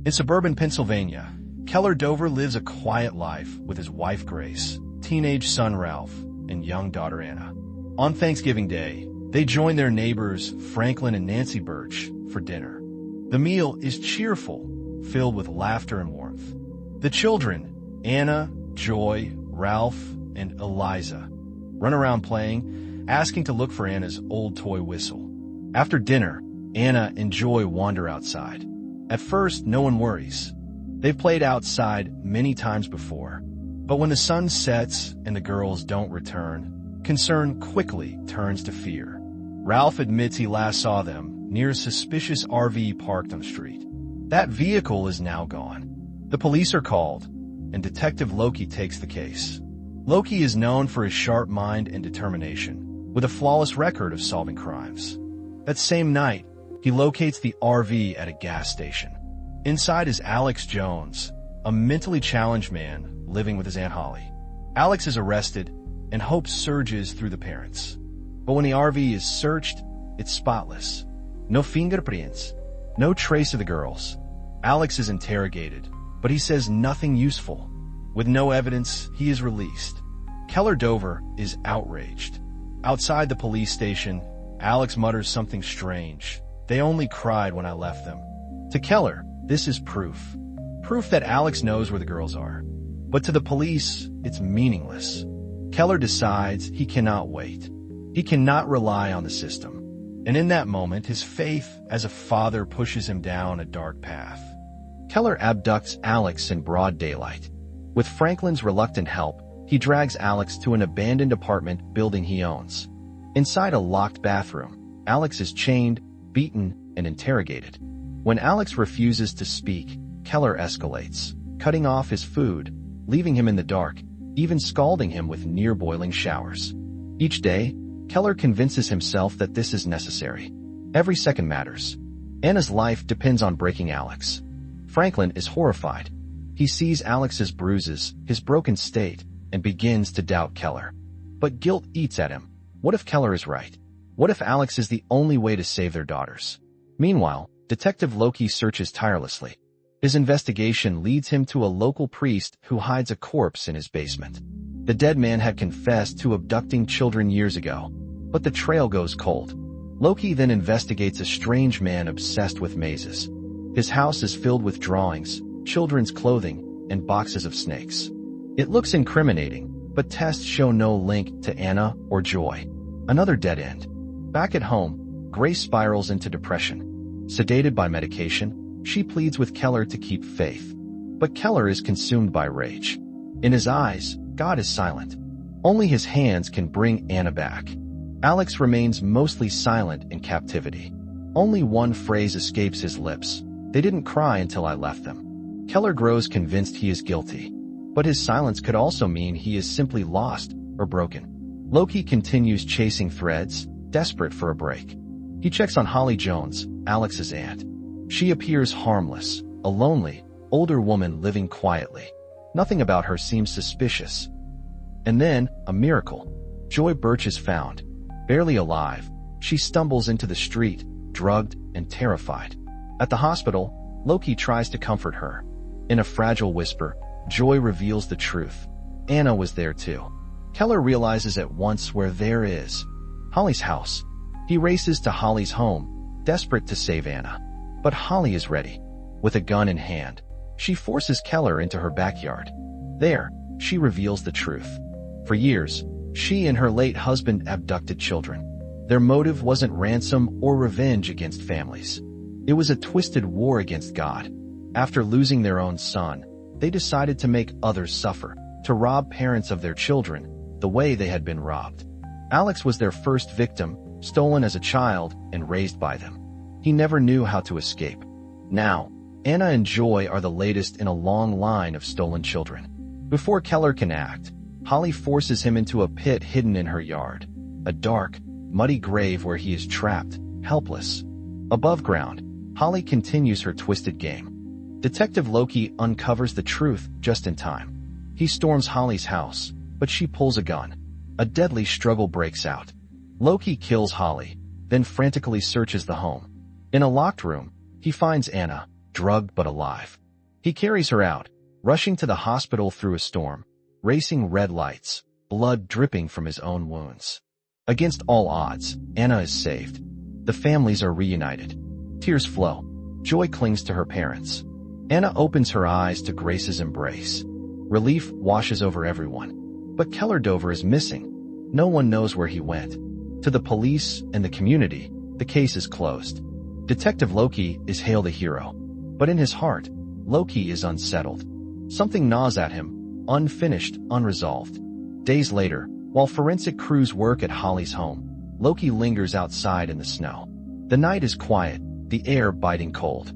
In suburban Pennsylvania, Keller Dover lives a quiet life with his wife Grace, teenage son Ralph, and young daughter Anna. On Thanksgiving Day, they join their neighbors Franklin and Nancy Birch for dinner. The meal is cheerful, filled with laughter and warmth. The children, Anna, Joy, Ralph, and Eliza, run around playing, asking to look for Anna's old toy whistle. After dinner, Anna and Joy wander outside. At first, no one worries. They've played outside many times before. But when the sun sets and the girls don't return, concern quickly turns to fear. Ralph admits he last saw them near a suspicious RV parked on the street. That vehicle is now gone. The police are called, and Detective Loki takes the case. Loki is known for his sharp mind and determination, with a flawless record of solving crimes. That same night, he locates the RV at a gas station. Inside is Alex Jones, a mentally challenged man living with his Aunt Holly. Alex is arrested, and hope surges through the parents. But when the RV is searched, it's spotless. No fingerprints, no trace of the girls. Alex is interrogated, but he says nothing useful. With no evidence, he is released. Keller Dover is outraged. Outside the police station, Alex mutters something strange. They only cried when I left them. To Keller, this is proof. Proof that Alex knows where the girls are. But to the police, it's meaningless. Keller decides he cannot wait. He cannot rely on the system. And in that moment, his faith as a father pushes him down a dark path. Keller abducts Alex in broad daylight. With Franklin's reluctant help, he drags Alex to an abandoned apartment building he owns. Inside a locked bathroom, Alex is chained, beaten, and interrogated. When Alex refuses to speak, Keller escalates, cutting off his food, leaving him in the dark, even scalding him with near-boiling showers. Each day, Keller convinces himself that this is necessary. Every second matters. Anna's life depends on breaking Alex. Franklin is horrified. He sees Alex's bruises, his broken state, and begins to doubt Keller. But guilt eats at him. What if Keller is right? What if Alex is the only way to save their daughters? Meanwhile, Detective Loki searches tirelessly. His investigation leads him to a local priest who hides a corpse in his basement. The dead man had confessed to abducting children years ago, but the trail goes cold. Loki then investigates a strange man obsessed with mazes. His house is filled with drawings, children's clothing, and boxes of snakes. It looks incriminating, but tests show no link to Anna or Joy. Another dead end. Back at home, Grace spirals into depression. Sedated by medication, she pleads with Keller to keep faith. But Keller is consumed by rage. In his eyes, God is silent. Only his hands can bring Anna back. Alex remains mostly silent in captivity. Only one phrase escapes his lips. They didn't cry until I left them. Keller grows convinced he is guilty. But his silence could also mean he is simply lost or broken. Loki continues chasing threads, desperate for a break. He checks on Holly Jones, Alex's aunt. She appears harmless, a lonely, older woman living quietly. Nothing about her seems suspicious. And then, a miracle. Joy Birch is found. Barely alive, she stumbles into the street, drugged and terrified. At the hospital, Loki tries to comfort her. In a fragile whisper, Joy reveals the truth. Anna was there too. Keller realizes at once where there is. Holly's house. He races to Holly's home, desperate to save Anna. But Holly is ready. With a gun in hand, she forces Keller into her backyard. There, she reveals the truth. For years, she and her late husband abducted children. Their motive wasn't ransom or revenge against families. It was a twisted war against God. After losing their own son, they decided to make others suffer, to rob parents of their children, the way they had been robbed. Alex was their first victim, stolen as a child and raised by them. He never knew how to escape. Now, Anna and Joy are the latest in a long line of stolen children. Before Keller can act, Holly forces him into a pit hidden in her yard, a dark, muddy grave where he is trapped, helpless. Above ground, Holly continues her twisted game. Detective Loki uncovers the truth just in time. He storms Holly's house, but she pulls a gun. A deadly struggle breaks out. Loki kills Holly, then frantically searches the home. In a locked room, he finds Anna, drugged but alive. He carries her out, rushing to the hospital through a storm, racing red lights, blood dripping from his own wounds. Against all odds, Anna is saved. The families are reunited. Tears flow. Joy clings to her parents. Anna opens her eyes to Grace's embrace. Relief washes over everyone. But Keller Dover is missing. No one knows where he went. To the police and the community, the case is closed. Detective Loki is hailed a hero. But in his heart, Loki is unsettled. Something gnaws at him, unfinished, unresolved. Days later, while forensic crews work at Holly's home, Loki lingers outside in the snow. The night is quiet, the air biting cold.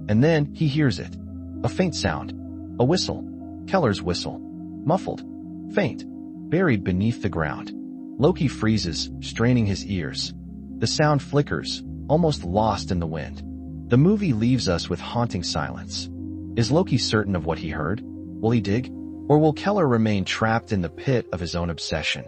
And then he hears it. A faint sound. A whistle. Keller's whistle. Muffled. Faint. Buried beneath the ground. Loki freezes, straining his ears. The sound flickers, almost lost in the wind. The movie leaves us with haunting silence. Is Loki certain of what he heard? Will he dig? Or will Keller remain trapped in the pit of his own obsession?